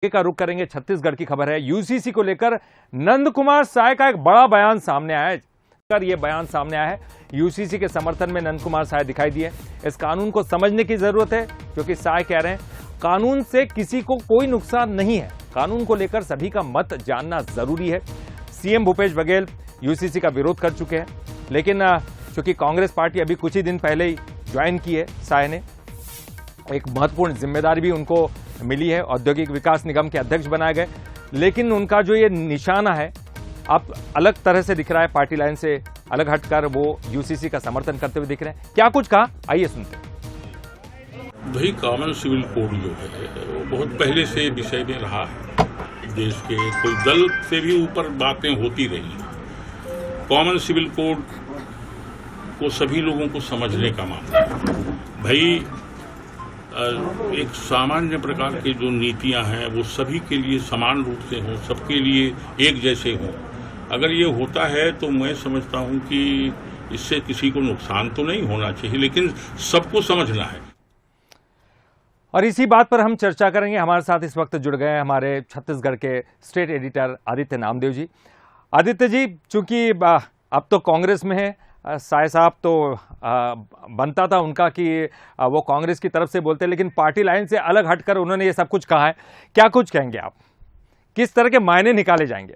का रुख करेंगे। छत्तीसगढ़ की खबर है, यूसीसी को लेकर नंद कुमार साय का एक बड़ा बयान सामने आया है। ये बयान सामने आया है, यूसीसी के समर्थन में नंद कुमार साय दिखाई दिए। इस कानून को समझने की जरूरत है, क्योंकि साय कह रहे हैं कानून से किसी को कोई नुकसान नहीं है, कानून को लेकर सभी का मत जानना जरूरी है। सीएम भूपेश बघेल यूसीसी का विरोध कर चुके हैं, लेकिन चूंकि कांग्रेस पार्टी अभी कुछ ही दिन पहले ही ज्वाइन की है, साय ने एक महत्वपूर्ण जिम्मेदारी भी उनको मिली है, औद्योगिक विकास निगम के अध्यक्ष बनाए गए। लेकिन उनका जो ये निशाना है अब अलग तरह से दिख रहा है, पार्टी लाइन से अलग हटकर वो यूसीसी का समर्थन करते हुए दिख रहे हैं। क्या कुछ कहा, आइए सुनते हैं। वही कॉमन सिविल कोड जो है वो बहुत पहले से विषय में रहा है, देश के कोई दल से भी ऊपर बातें होती रही। कॉमन सिविल कोड को सभी लोगों को समझने का मामला है। भाई एक सामान्य प्रकार की जो नीतियां हैं वो सभी के लिए समान रूप से हों, सबके लिए एक जैसे हों। अगर ये होता है तो मैं समझता हूं कि इससे किसी को नुकसान तो नहीं होना चाहिए, लेकिन सबको समझना है। और इसी बात पर हम चर्चा करेंगे। हमारे साथ इस वक्त जुड़ गए हमारे छत्तीसगढ़ के स्टेट एडिटर आदित्य नामदेव जी। आदित्य जी, चूंकि अब तो कांग्रेस में है, साय साहब तो बनता था उनका कि वो कांग्रेस की तरफ से बोलते, लेकिन पार्टी लाइन से अलग हटकर उन्होंने ये सब कुछ कहा है। क्या कुछ कहेंगे आप, किस तरह के मायने निकाले जाएंगे?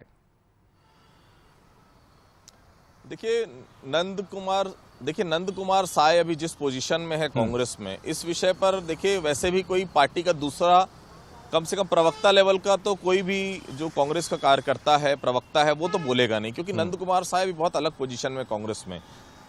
देखिए नंद कुमार साय अभी जिस पोजीशन में है कांग्रेस में, इस विषय पर देखिए वैसे भी कोई पार्टी का दूसरा कम से कम प्रवक्ता लेवल का तो कोई भी जो कांग्रेस का कार्यकर्ता है, प्रवक्ता है, वो तो बोलेगा नहीं, क्योंकि नंद कुमार साय भी बहुत अलग पोजीशन में कांग्रेस में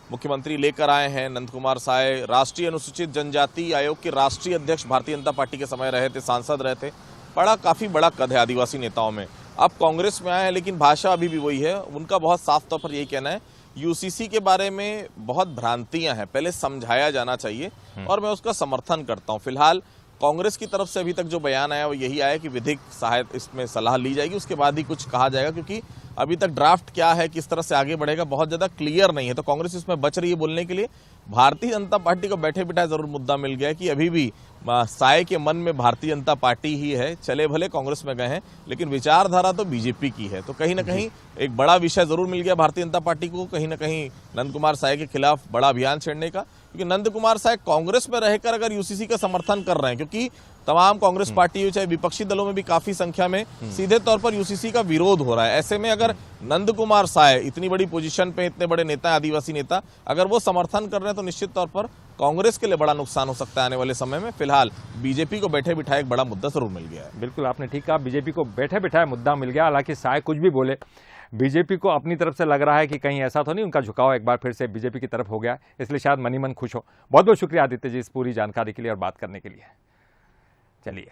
मुख्यमंत्री लेकर आए हैं। नंद कुमार साय राष्ट्रीय अनुसूचित जनजाति आयोग के राष्ट्रीय अध्यक्ष भारतीय जनता पार्टी के समय रहे थे, सांसद रहे थे, काफी बड़ा कद है आदिवासी नेताओं में। अब कांग्रेस में आए हैं, लेकिन भाषा अभी भी वही है। उनका बहुत साफ तौर पर यही कहना है यूसीसी के बारे में बहुत भ्रांतियां हैं, पहले समझाया जाना चाहिए, और मैं उसका समर्थन करता हूं। फिलहाल कांग्रेस की तरफ से अभी तक जो बयान आया वो यही आया कि विधिक सहायता इसमें सलाह ली जाएगी, उसके बाद ही कुछ कहा जाएगा, क्योंकि अभी तक ड्राफ्ट क्या है, किस तरह से आगे बढ़ेगा, बहुत ज्यादा क्लियर नहीं है। तो कांग्रेस इसमें बच रही है बोलने के लिए। भारतीय जनता पार्टी को बैठे बिठाए जरूर मुद्दा मिल गया है कि अभी भी साय के मन में भारतीय जनता पार्टी ही है। चले भले कांग्रेस में गए हैं, लेकिन विचारधारा तो बीजेपी की है। तो कहीं ना कहीं एक बड़ा विषय जरूर मिल गया भारतीय जनता पार्टी को, कहीं ना कहीं नंद कुमार साय के खिलाफ बड़ा अभियान छेड़ने का। क्योंकि नंद कुमार साय कांग्रेस में रहकर अगर यूसीसी का समर्थन कर रहे हैं, क्योंकि तमाम कांग्रेस पार्टी चाहे विपक्षी दलों में भी काफी संख्या में सीधे तौर पर यूसीसी का विरोध हो रहा है। ऐसे में अगर नंद कुमार साय इतनी बड़ी पोजीशन पे, इतने बड़े नेता, आदिवासी नेता, अगर वो समर्थन कर रहे हैं तो निश्चित तौर पर कांग्रेस के लिए बड़ा नुकसान हो सकता है आने वाले समय में। फिलहाल बीजेपी को बैठे बिठाए एक बड़ा मुद्दा जरूर मिल गया है। बिल्कुल, आपने ठीक कहा, बीजेपी को बैठे बिठाए मुद्दा मिल गया। हालांकि साय कुछ भी बोले, बीजेपी को अपनी तरफ से लग रहा है कि कहीं ऐसा तो नहीं उनका झुकाव एक बार फिर से बीजेपी की तरफ हो गया, इसलिए शायद मनी मन खुश हो। बहुत बहुत शुक्रिया आदित्य जी इस पूरी जानकारी के लिए और बात करने के लिए। चलिए।